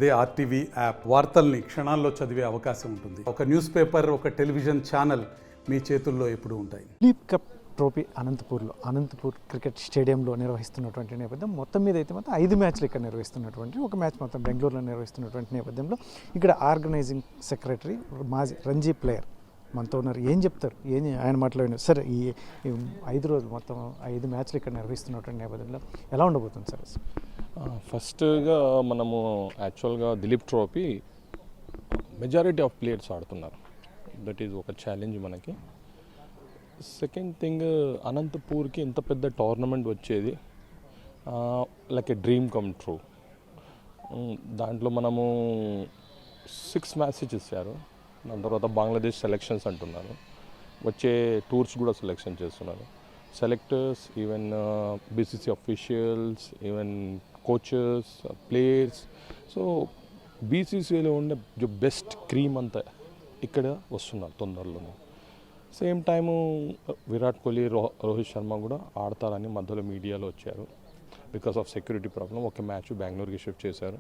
అదే RTV app వార్తల్ని క్షణాల్లో చదివే అవకాశం ఉంటుంది. ఒక న్యూస్ పేపర్, ఒక టెలివిజన్ ఛానల్ మీ చేతుల్లో ఎప్పుడూ ఉంటాయి. Dilip cup trophy Anantapur cricket స్టేడియంలో నిర్వహిస్తున్నటువంటి నేపథ్యం మొత్తం మీద అయితే మాత్రం 5 మ్యాచ్లు ఇక్కడ నిర్వహిస్తున్నటువంటి, ఒక మ్యాచ్ మొత్తం బెంగళూరులో నిర్వహిస్తున్నటువంటి నేపథ్యంలో ఇక్కడ ఆర్గనైజింగ్ సెక్రటరీ మాజీ రంజీ ప్లేయర్ మనతో ఉన్నారు. ఏం చెప్తారు, ఆయన మాట్లాడినారు సార్? ఈ 5 రోజులు మొత్తం 5 మ్యాచ్లు ఇక్కడ నిర్వహిస్తున్నటువంటి నేపథ్యంలో ఎలా ఉండబోతుంది సార్? ఫస్ట్గా మనము యాక్చువల్గా Dilip trophy majority of players ఆడుతున్నారు. దట్ ఈజ్ ఒక ఛాలెంజ్ మనకి. సెకండ్ థింగ్, అనంతపూర్కి ఇంత పెద్ద టోర్నమెంట్ వచ్చేది లైక్ ఏ డ్రీమ్ కమ్ ట్రూ. దాంట్లో మనము 6 మ్యాచెస్ ఇచ్చారు. దాని తర్వాత బంగ్లాదేశ్ సెలెక్షన్స్ అంటున్నారు, వచ్చే టూర్స్ కూడా సెలెక్షన్ చేస్తున్నారు. Selectors, even BCC officials, even coaches, players. So బీసీసీలో ఉండే బెస్ట్ క్రీమ్ అంతా ఇక్కడ వస్తున్నారు తొందరలోనే. సేమ్ టైము విరాట్ కోహ్లీ, రోహిత్ శర్మ కూడా ఆడతారని మధ్యలో మీడియాలో వచ్చారు. బికాస్ ఆఫ్ సెక్యూరిటీ ప్రాబ్లం ఒక మ్యాచ్ బెంగళూరుకి షిఫ్ట్ చేశారు.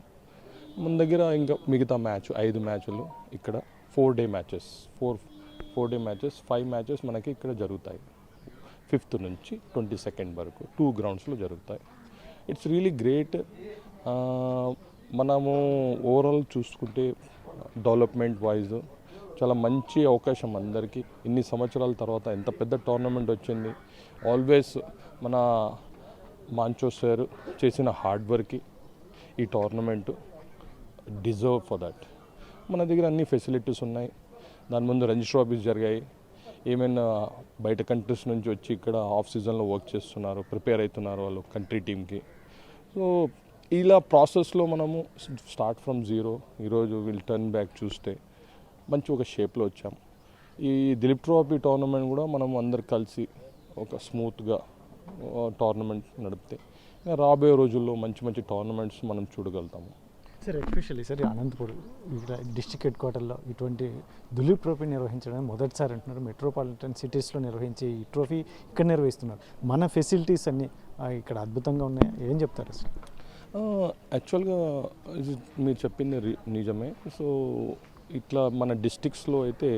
మన దగ్గర ఇంకా మిగతా 5 మ్యాచ్లు ఇక్కడ 4 day matches, 4 day matches, 5 matches మనకి ఇక్కడ జరుగుతాయి. 5th నుంచి 22nd వరకు 2 గ్రౌండ్స్లో జరుగుతాయి. It's really great. మనము ఓవరాల్ చూసుకుంటే డెవలప్మెంట్ వైజ్ చాలా మంచి అవకాశం అందరికీ. ఇన్ని సంవత్సరాల తర్వాత ఎంత పెద్ద టోర్నమెంట్ వచ్చింది. ఆల్వేస్ మన మాంచో సార్ చేసిన హార్డ్ వర్క్కి ఈ టోర్నమెంట్ డిజర్వ్ ఫర్ దట్. మన దగ్గర అన్ని ఫెసిలిటీస్ ఉన్నాయి. దాని ముందు రంజీ ట్రోఫీస్ జరిగాయి. ఏమైనా బయట కంట్రీస్ నుంచి వచ్చి ఇక్కడ ఆఫ్ సీజన్లో వర్క్ చేస్తున్నారు, ప్రిపేర్ అవుతున్నారు వాళ్ళు కంట్రీ టీమ్కి. సో ఇలా ప్రాసెస్లో మనము స్టార్ట్ ఫ్రమ్ జీరో ఈరోజు విల్ టర్న్ బ్యాక్ చూస్తే మంచి ఒక షేప్లో వచ్చాం. ఈ దిలీప్ ట్రోఫీ టోర్నమెంట్ కూడా మనం అందరు కలిసి ఒక స్మూత్గా టోర్నమెంట్ నడిపితే రాబోయే రోజుల్లో మంచి మంచి టోర్నమెంట్స్ మనం చూడగలుగుతాము. సార్ ఎస్పెషల్లీ సార్ అనంతపూర్ ఇక్కడ డిస్ట్రిక్ట్ హెడ్ క్వార్టర్లో ఇటువంటి దిలీప్ ట్రోఫీ నిర్వహించడం మొదటిసారి అంటున్నారు. మెట్రోపాలిటన్ సిటీస్లో నిర్వహించి ఈ ట్రోఫీ ఇక్కడ నిర్వహిస్తున్నారు. మన ఫెసిలిటీస్ అన్నీ ఇక్కడ అద్భుతంగా ఉన్నాయి. ఏం చెప్తారు సార్? యాక్చువల్గా మీరు చెప్పింది నిజమే. సో ఇట్లా మన డిస్ట్రిక్ట్స్లో అయితే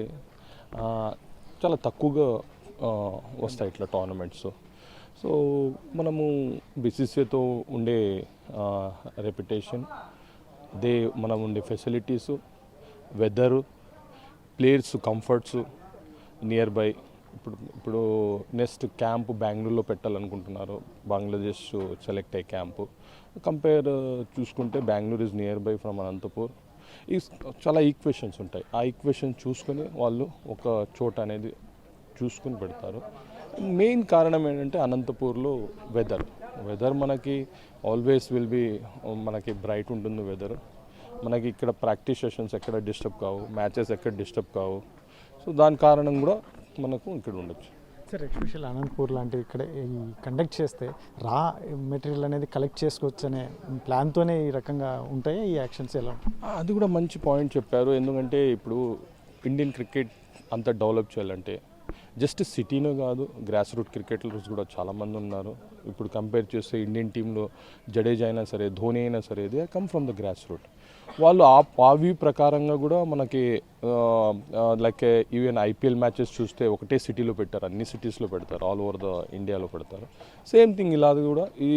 చాలా తక్కువగా వస్తాయి ఇట్లా టోర్నమెంట్స్. సో మనము బీసీసీతో ఉండే రెప్యుటేషన్, మనం ఉండే facilities, weather, players comforts near by. ఇప్పుడు నెక్స్ట్ క్యాంపు బెంగళూరులో పెట్టాలనుకుంటున్నారు. బంగ్లాదేశ్ సెలెక్ట్ అయ్యే క్యాంపు కంపేర్ చూసుకుంటే Bengaluru is near buy from Anantapur. ఈ చాలా ఈక్వేషన్స్ ఉంటాయి. ఆ ఈక్వేషన్ చూసుకొని వాళ్ళు ఒక చోట అనేది చూసుకుని పెడతారు. మెయిన్ కారణం ఏంటంటే అనంతపూర్లో వెదర్ మనకి ఆల్వేస్ విల్ బి మనకి బ్రైట్ ఉంటుంది వెదర్. మనకి ఇక్కడ ప్రాక్టీస్ సెషన్స్ ఎక్కడ డిస్టర్బ్ కావు, మ్యాచెస్ ఎక్కడ డిస్టర్బ్ కావు. సో దాని కారణం కూడా మనకు ఇక్కడ ఉండొచ్చు. సార్ ఎస్పెషల్ అనంతపూర్ లాంటివి ఇక్కడ ఈ కండక్ట్ చేస్తే రా మెటీరియల్ అనేది కలెక్ట్ చేసుకోవచ్చు అనే ప్లాన్తోనే ఈ రకంగా ఉంటాయి ఈ యాక్షన్స్ ఎలా? అది కూడా మంచి పాయింట్ చెప్పారు. ఎందుకంటే ఇప్పుడు ఇండియన్ క్రికెట్ అంత డెవలప్ చేయాలంటే జస్ట్ సిటీలో కాదు, గ్రాస్ రూట్ క్రికెటర్స్ కూడా చాలామంది ఉన్నారు. ఇప్పుడు కంపేర్ చేస్తే ఇండియన్ టీంలో జడేజా అయినా సరే, ధోని అయినా సరే, they come from the grass root. వాళ్ళు ఆ వ్యూ ప్రకారంగా కూడా మనకి లైక్ ఈవెన్ ఐపీఎల్ మ్యాచెస్ చూస్తే ఒకటే సిటీలో పెట్టారు, అన్ని సిటీస్లో పెడతారు, ఆల్ ఓవర్ ద ఇండియాలో పెడతారు. సేమ్ థింగ్ ఇలా కూడా ఈ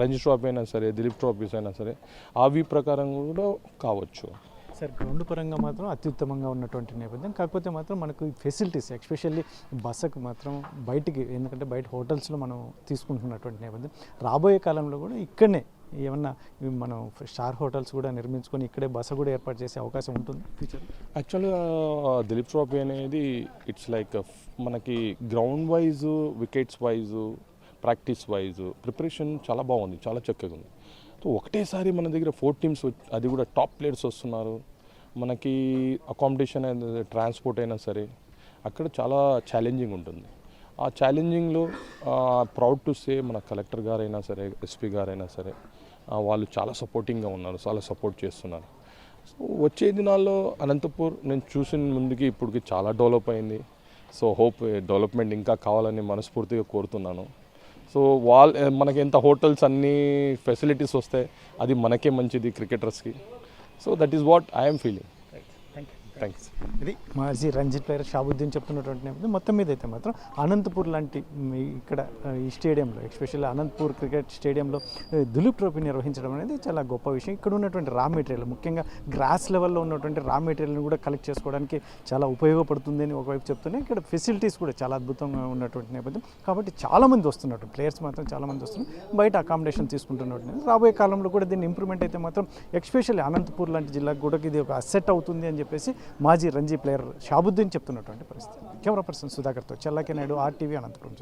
రంజీ ట్రోఫీ అయినా సరే, దిలీప్ ట్రోఫీస్ అయినా సరే ఆ వ్యూ ప్రకారంగా కూడా కావచ్చు. సార్ గ్రౌండ్ పరంగా మాత్రం అత్యుత్తమంగా ఉన్నటువంటి నేపథ్యం. కాకపోతే మాత్రం మనకు ఫెసిలిటీస్ ఎస్పెషల్లీ బస్సుకు మాత్రం బయటికి, ఎందుకంటే బయట హోటల్స్లో మనం తీసుకుంటున్నటువంటి నేపథ్యం. రాబోయే కాలంలో కూడా ఇక్కడనే ఏమన్నా మనం స్టార్ హోటల్స్ కూడా నిర్మించుకొని ఇక్కడే బస్సు కూడా ఏర్పాటు చేసే అవకాశం ఉంటుంది ఫ్యూచర్. యాక్చువల్గా దిలీప్ ట్రోఫీ అనేది ఇట్స్ లైక్ మనకి ground wise, wickets wise, practice wise preparation చాలా బాగుంది, చాలా చక్కగా ఉంది. సో ఒకటేసారి మన దగ్గర 4 టీమ్స్, అది కూడా టాప్ ప్లేయర్స్ వస్తున్నారు. మనకి అకామిడేషన్ అయినా, ట్రాన్స్పోర్ట్ అయినా సరే అక్కడ చాలా ఛాలెంజింగ్ ఉంటుంది. ఆ ఛాలెంజింగ్లో ప్రౌడ్ టు సే మన కలెక్టర్ గారైనా సరే, ఎస్పీ గారైనా సరే వాళ్ళు చాలా సపోర్టింగ్గా ఉన్నారు, చాలా సపోర్ట్ చేస్తున్నారు. సో వచ్చే దినాల్లో అనంతపూర్ నేను చూసిన ముందుకి ఇప్పటికి చాలా డెవలప్ అయింది. సో హోప్ డెవలప్మెంట్ ఇంకా కావాలని మనస్ఫూర్తిగా కోరుతున్నాను. సో మనకి ఎంత హోటల్స్ అన్ని ఫెసిలిటీస్ వస్తాయి, అది మనకే మంచిది క్రికెటర్స్కి. So that is what I'm feeling. Thanks. ఇది మాజీ రంజీ ప్లేయర్ షాబుద్దీన్ చెప్తున్నటువంటి నేపథ్యం. మొత్తం మీద అయితే మాత్రం అనంతపూర్ లాంటి ఇక్కడ ఈ స్టేడియంలో, ఎస్పెషల్లీ అనంతపూర్ క్రికెట్ స్టేడియంలో దులీప్ ట్రోఫీ నిర్వహించడం అనేది చాలా గొప్ప విషయం. ఇక్కడ ఉన్నటువంటి రా మెటీరియల్, ముఖ్యంగా గ్రాస్ లెవెల్లో ఉన్నటువంటి రా మెటీరియల్ని కూడా కలెక్ట్ చేసుకోవడానికి చాలా ఉపయోగపడుతుంది అని ఒకవైపు చెప్తున్నాయి. ఇక్కడ ఫెసిలిటీస్ కూడా చాలా అద్భుతంగా ఉన్నటువంటి నేపథ్యం. కాబట్టి చాలామంది వస్తున్నట్టు ప్లేయర్స్ మాత్రం చాలామంది వస్తున్నారు, బయట అకామిడేషన్ తీసుకుంటున్నట్టు. రాబోయే కాలంలో కూడా దీన్ని ఇంప్రూవ్మెంట్ అయితే మాత్రం ఎస్పెషల్లీ అనంతపూర్ లాంటి జిల్లాకు కూడా ఇది ఒక అసెట్ అవుతుంది అని చెప్పేసి మాజీ రంజీ ప్లేయర్ షాబుద్దీన్ చెప్తున్నటువంటి పరిస్థితి. కెమెరా పర్సన్ సుధాకర్తో చెల్లాకి నాయుడు, RTV అనంతపురం.